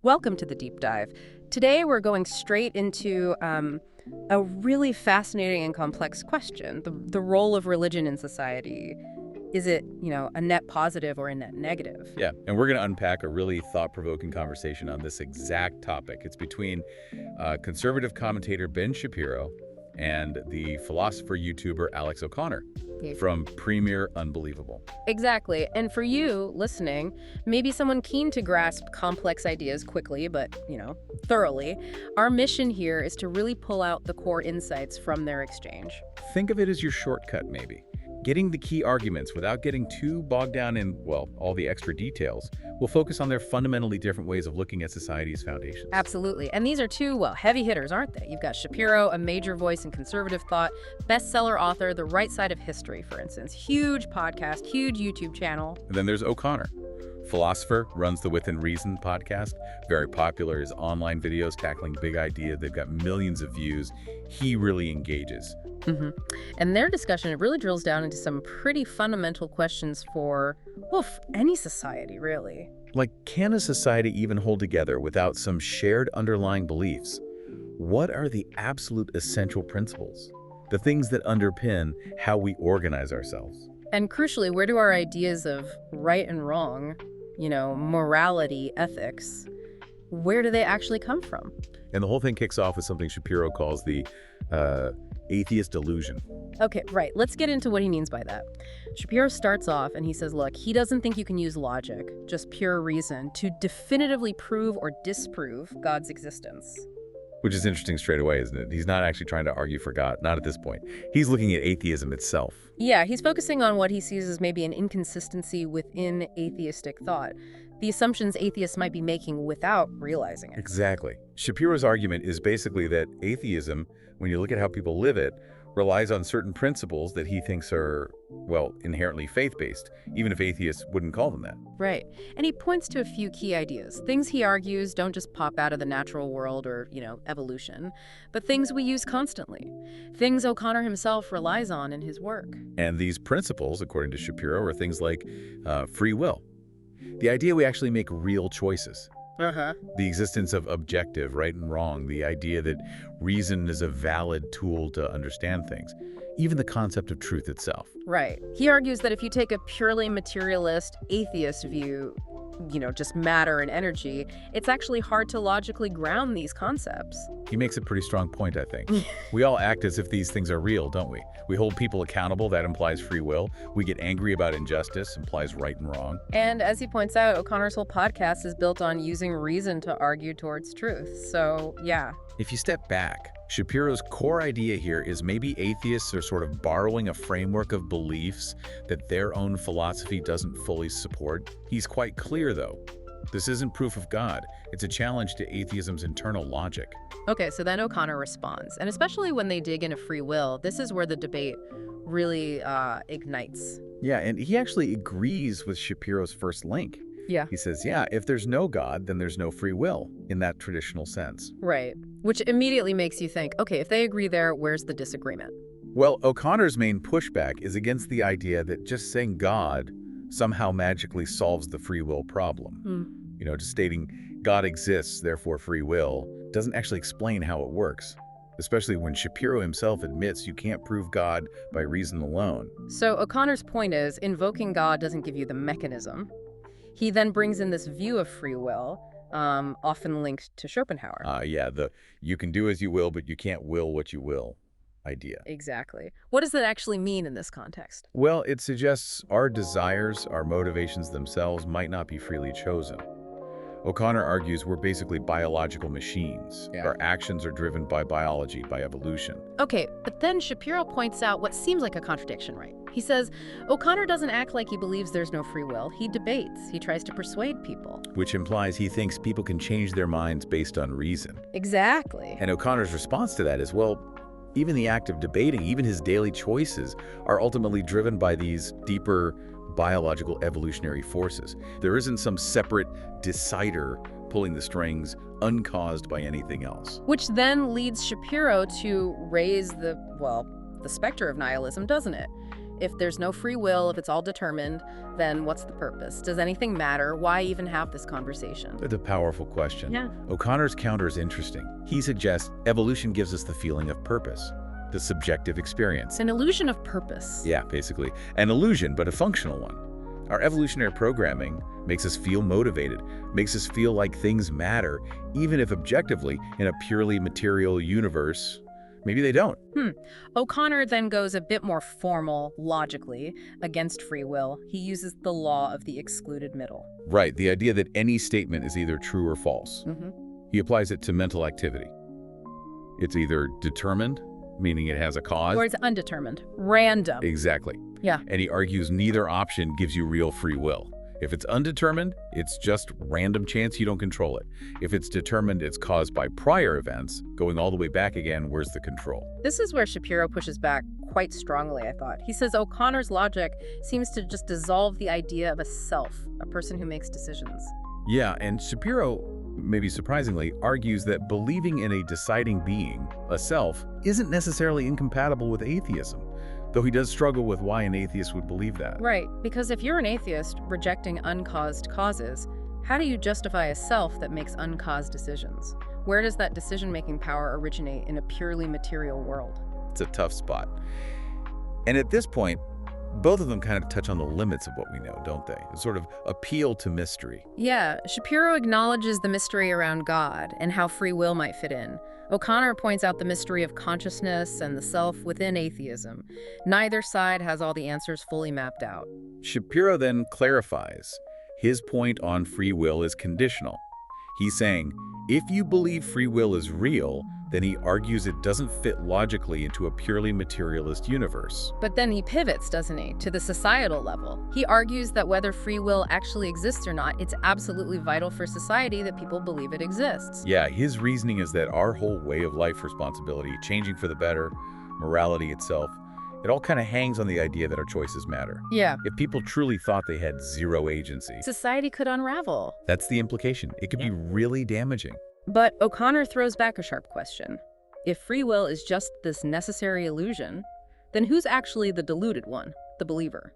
Welcome to the deep dive. Today we're going straight into a really fascinating and complex question, the role of religion in society. Is it, a net positive or a net negative? Yeah, and we're going to unpack a really thought-provoking conversation on this exact topic. It's between conservative commentator Ben Shapiro and the philosopher YouTuber Alex O'Connor from Premier Unbelievable. Exactly. And for you, listening, maybe someone keen to grasp complex ideas quickly, but, thoroughly, our mission here is to really pull out the core insights from their exchange. Think of it as your shortcut, maybe. Getting the key arguments without getting too bogged down in, well, all the extra details will focus on their fundamentally different ways of looking at society's foundations. Absolutely. And these are two, heavy hitters, aren't they? You've got Shapiro, a major voice in conservative thought, bestseller author, The Right Side of History, for instance. Huge podcast, huge YouTube channel. And then there's O'Connor. Philosopher, runs the Within Reason podcast, very popular. His online videos tackling big idea. They've got millions of views. He really engages. And their discussion, it really drills down into some pretty fundamental questions for any society, really. Like, can a society even hold together without some shared underlying beliefs? What are the absolute essential principles? The things that underpin how we organize ourselves? And crucially, where do our ideas of right and wrong, morality, ethics, where do they actually come from? And the whole thing kicks off with something Shapiro calls the atheist delusion. Okay, right. Let's get into what he means by that. Shapiro starts off and he says, look, he doesn't think you can use logic, just pure reason, to definitively prove or disprove God's existence. Which is interesting straight away, isn't it? He's not actually trying to argue for God, not at this point. He's looking at atheism itself. Yeah, he's focusing on what he sees as maybe an inconsistency within atheistic thought. The assumptions atheists might be making without realizing it. Exactly. Shapiro's argument is basically that atheism, when you look at how people live it, relies on certain principles that he thinks are, inherently faith-based, even if atheists wouldn't call them that. Right. And he points to a few key ideas. Things he argues don't just pop out of the natural world or, evolution, but things we use constantly. Things O'Connor himself relies on in his work. And these principles, according to Shapiro, are things like free will. The idea we actually make real choices. The existence of objective, right and wrong, the idea that reason is a valid tool to understand things, even the concept of truth itself. Right. He argues that if you take a purely materialist, atheist view, just matter and energy, it's actually hard to logically ground these concepts. He makes a pretty strong point, I think. We all act as if these things are real, don't we? We hold people accountable, that implies free will. We get angry about injustice, implies right and wrong. And as he points out, O'Connor's whole podcast is built on using reason to argue towards truth. So, yeah. If you step back, Shapiro's core idea here is maybe atheists are sort of borrowing a framework of beliefs that their own philosophy doesn't fully support. He's quite clear, though. This isn't proof of God. It's a challenge to atheism's internal logic. Okay, so then O'Connor responds. And especially when they dig into free will, this is where the debate really ignites. Yeah, and he actually agrees with Shapiro's first link. Yeah. He says, if there's no God, then there's no free will in that traditional sense. Right. Which immediately makes you think, okay, if they agree there, where's the disagreement? Well, O'Connor's main pushback is against the idea that just saying God somehow magically solves the free will problem. Just stating God exists, therefore free will, doesn't actually explain how it works, especially when Shapiro himself admits you can't prove God by reason alone. So O'Connor's point is, invoking God doesn't give you the mechanism. He then brings in this view of free will, often linked to Schopenhauer. The you can do as you will, but you can't will what you will idea. Exactly. What does that actually mean in this context? Well, it suggests our desires, our motivations themselves might not be freely chosen. O'Connor argues we're basically biological machines. Yeah. Our actions are driven by biology, by evolution. Okay, but then Shapiro points out what seems like a contradiction, right? He says, O'Connor doesn't act like he believes there's no free will. He debates. He tries to persuade people. Which implies he thinks people can change their minds based on reason. Exactly. And O'Connor's response to that is, even the act of debating, even his daily choices, are ultimately driven by these deeper biological evolutionary forces. There isn't some separate decider pulling the strings uncaused by anything else. Which then leads Shapiro to raise the specter of nihilism, doesn't it? If there's no free will, if it's all determined, then what's the purpose? Does anything matter? Why even have this conversation? That's a powerful question. Yeah. O'Connor's counter is interesting. He suggests evolution gives us the feeling of purpose, the subjective experience. It's an illusion of purpose. Yeah, basically. An illusion, but a functional one. Our evolutionary programming makes us feel motivated, makes us feel like things matter, even if objectively, in a purely material universe, maybe they don't. O'Connor then goes a bit more formal, logically, against free will. He uses the law of the excluded middle. Right, the idea that any statement is either true or false. He applies it to mental activity. It's either determined, meaning it has a cause. Or it's undetermined, random. Exactly. Yeah. And he argues neither option gives you real free will. If it's undetermined, it's just random chance, you don't control it. If it's determined, it's caused by prior events, going all the way back again, where's the control? This is where Shapiro pushes back quite strongly, I thought. He says O'Connor's logic seems to just dissolve the idea of a self, a person who makes decisions. Yeah, and Shapiro, maybe surprisingly, argues that believing in a deciding being, a self, isn't necessarily incompatible with atheism. Though he does struggle with why an atheist would believe that. Right, because if you're an atheist rejecting uncaused causes, how do you justify a self that makes uncaused decisions? Where does that decision-making power originate in a purely material world? It's a tough spot. And at this point, both of them kind of touch on the limits of what we know, don't they? A sort of appeal to mystery. Yeah, Shapiro acknowledges the mystery around God and how free will might fit in. O'Connor points out the mystery of consciousness and the self within atheism. Neither side has all the answers fully mapped out. Shapiro then clarifies his point on free will is conditional. He's saying, if you believe free will is real, then he argues it doesn't fit logically into a purely materialist universe. But then he pivots, doesn't he, to the societal level. He argues that whether free will actually exists or not, it's absolutely vital for society that people believe it exists. Yeah, his reasoning is that our whole way of life responsibility, changing for the better, morality itself, it all kind of hangs on the idea that our choices matter. Yeah. If people truly thought they had zero agency, Society could unravel. that's the implication. It could be really damaging. But O'Connor throws back a sharp question. If free will is just this necessary illusion, then who's actually the deluded one, the believer?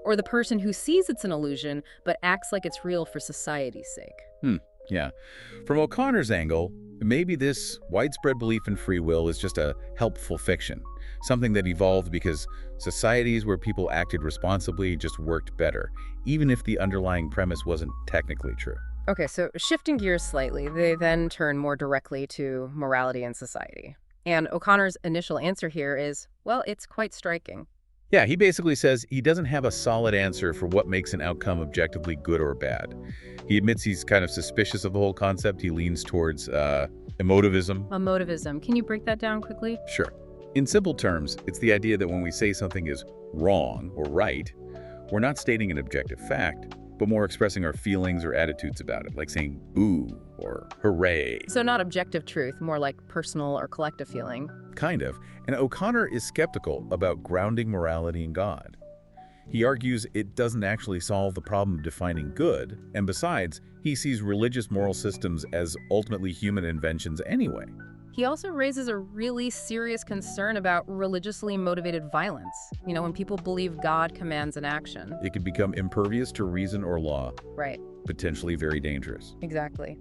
Or the person who sees it's an illusion but acts like it's real for society's sake? Yeah. From O'Connor's angle, maybe this widespread belief in free will is just a helpful fiction, something that evolved because societies where people acted responsibly just worked better, even if the underlying premise wasn't technically true. Okay, so shifting gears slightly, they then turn more directly to morality and society. And O'Connor's initial answer here is, well, it's quite striking. Yeah, he basically says he doesn't have a solid answer for what makes an outcome objectively good or bad. He admits he's kind of suspicious of the whole concept. He leans towards emotivism. Emotivism. Can you break that down quickly? Sure. In simple terms, it's the idea that when we say something is wrong or right, we're not stating an objective fact, but more expressing our feelings or attitudes about it, like saying ooh or hooray. So not objective truth, more like personal or collective feeling. Kind of. And O'Connor is skeptical about grounding morality in God. He argues it doesn't actually solve the problem of defining good, and besides, he sees religious moral systems as ultimately human inventions anyway. He also raises a really serious concern about religiously motivated violence. You know, when people believe God commands an action. It could become impervious to reason or law. Right. Potentially very dangerous. Exactly.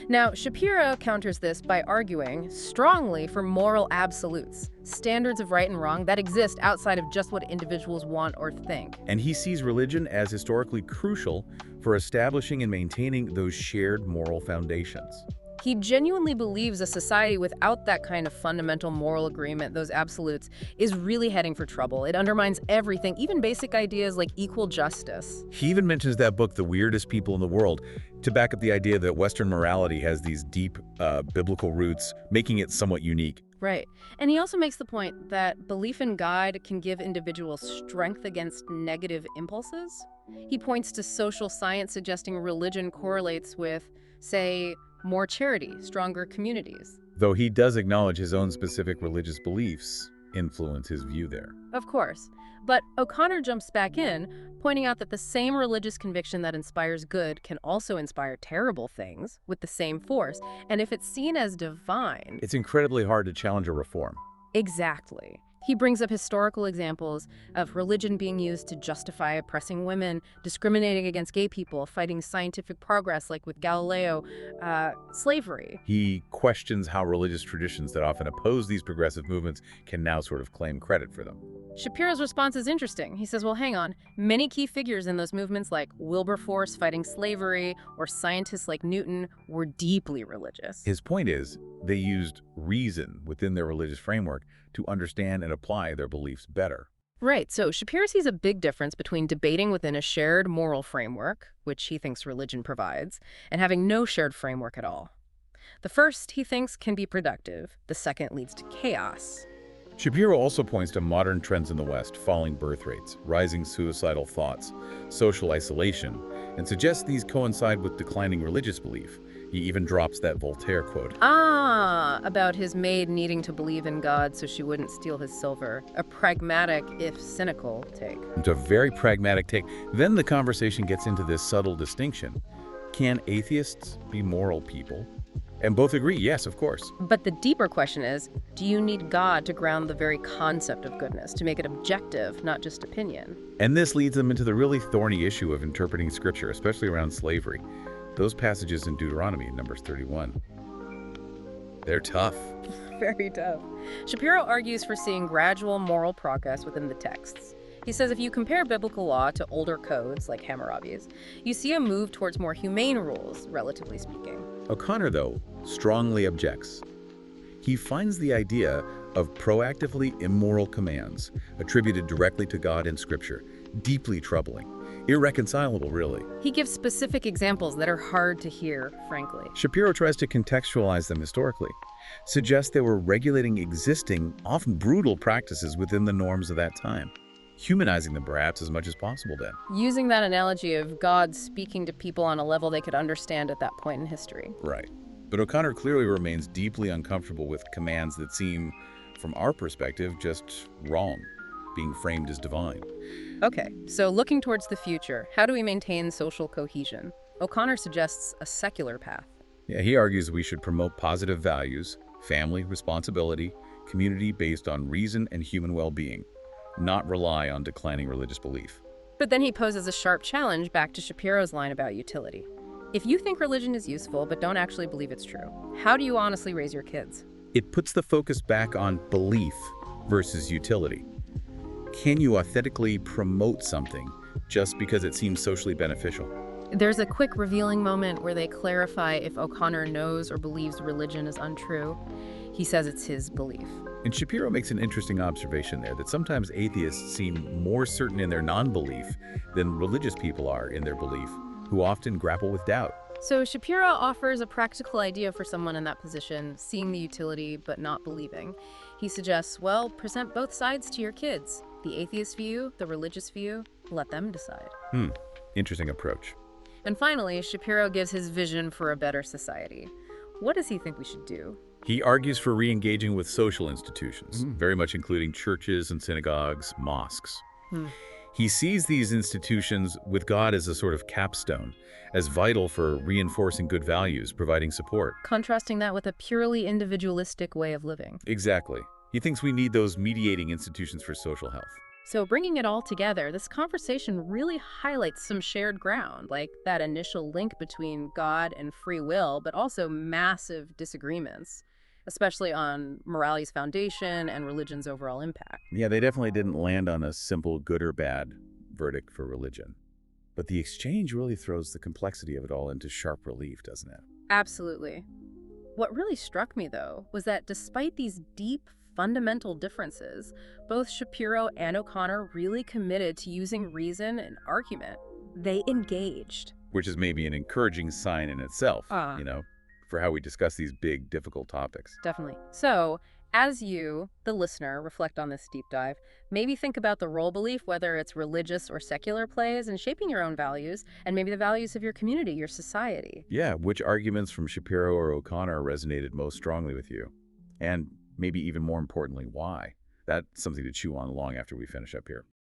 Now, Shapiro counters this by arguing strongly for moral absolutes, standards of right and wrong that exist outside of just what individuals want or think. And he sees religion as historically crucial for establishing and maintaining those shared moral foundations. He genuinely believes a society without that kind of fundamental moral agreement, those absolutes, is really heading for trouble. It undermines everything, even basic ideas like equal justice. He even mentions that book, The Weirdest People in the World, to back up the idea that Western morality has these deep biblical roots, making it somewhat unique. Right. And he also makes the point that belief in God can give individuals strength against negative impulses. He points to social science suggesting religion correlates with, say, more charity, stronger communities. Though he does acknowledge his own specific religious beliefs influence his view there. Of course. But O'Connor jumps back in, pointing out that the same religious conviction that inspires good can also inspire terrible things with the same force. And if it's seen as divine... It's incredibly hard to challenge a reform. Exactly. He brings up historical examples of religion being used to justify oppressing women, discriminating against gay people, fighting scientific progress like with Galileo, slavery. He questions how religious traditions that often oppose these progressive movements can now sort of claim credit for them. Shapiro's response is interesting. He says, well, hang on. Many key figures in those movements like Wilberforce fighting slavery or scientists like Newton were deeply religious. His point is, they used reason within their religious framework to understand and apply their beliefs better. Right, so Shapiro sees a big difference between debating within a shared moral framework, which he thinks religion provides, and having no shared framework at all. The first, he thinks, can be productive. The second leads to chaos. Shapiro also points to modern trends in the West: falling birth rates, rising suicidal thoughts, social isolation, and suggests these coincide with declining religious belief. He even drops that Voltaire quote. About his maid needing to believe in God so she wouldn't steal his silver. A pragmatic, if cynical, take. It's a very pragmatic take. Then the conversation gets into this subtle distinction. Can atheists be moral people? And both agree, yes, of course. But the deeper question is, do you need God to ground the very concept of goodness, to make it objective, not just opinion? And this leads them into the really thorny issue of interpreting Scripture, especially around slavery. Those passages in Deuteronomy, Numbers 31. They're tough. Very tough. Shapiro argues for seeing gradual moral progress within the texts. He says if you compare biblical law to older codes, like Hammurabi's, you see a move towards more humane rules, relatively speaking. OConnor, though, strongly objects. He finds the idea of proactively immoral commands attributed directly to God in Scripture deeply troubling. Irreconcilable, really. He gives specific examples that are hard to hear, frankly. Shapiro tries to contextualize them historically, suggests they were regulating existing, often brutal practices within the norms of that time, humanizing them perhaps as much as possible then. Using that analogy of God speaking to people on a level they could understand at that point in history. Right. But OConnor clearly remains deeply uncomfortable with commands that seem, from our perspective, just wrong, being framed as divine. Okay, so looking towards the future, how do we maintain social cohesion? OConnor suggests a secular path. Yeah, he argues we should promote positive values, family, responsibility, community based on reason and human well-being, not rely on declining religious belief. But then he poses a sharp challenge back to Shapiro's line about utility. If you think religion is useful but don't actually believe it's true, how do you honestly raise your kids? It puts the focus back on belief versus utility. Can you authentically promote something just because it seems socially beneficial? There's a quick revealing moment where they clarify if OConnor knows or believes religion is untrue. He says it's his belief. And Shapiro makes an interesting observation there, that sometimes atheists seem more certain in their non-belief than religious people are in their belief, who often grapple with doubt. So Shapiro offers a practical idea for someone in that position, seeing the utility but not believing. He suggests, well, present both sides to your kids. The atheist view, the religious view, let them decide. Interesting approach. And finally, Shapiro gives his vision for a better society. What does he think we should do? He argues for re-engaging with social institutions, very much including churches and synagogues, mosques. He sees these institutions with God as a sort of capstone, as vital for reinforcing good values, providing support. Contrasting that with a purely individualistic way of living. Exactly. He thinks we need those mediating institutions for social health. So bringing it all together, this conversation really highlights some shared ground, like that initial link between God and free will, but also massive disagreements, especially on morality's foundation and religion's overall impact. Yeah, they definitely didn't land on a simple good or bad verdict for religion. But the exchange really throws the complexity of it all into sharp relief, doesn't it? Absolutely. What really struck me, though, was that despite these deep, fundamental differences, both Shapiro and OConnor really committed to using reason and argument. They engaged. Which is maybe an encouraging sign in itself, for how we discuss these big, difficult topics. Definitely. So, as you, the listener, reflect on this deep dive, maybe think about the role belief, whether it's religious or secular, plays in shaping your own values, and maybe the values of your community, your society. Yeah, which arguments from Shapiro or OConnor resonated most strongly with you? And maybe even more importantly, why? That's something to chew on long after we finish up here.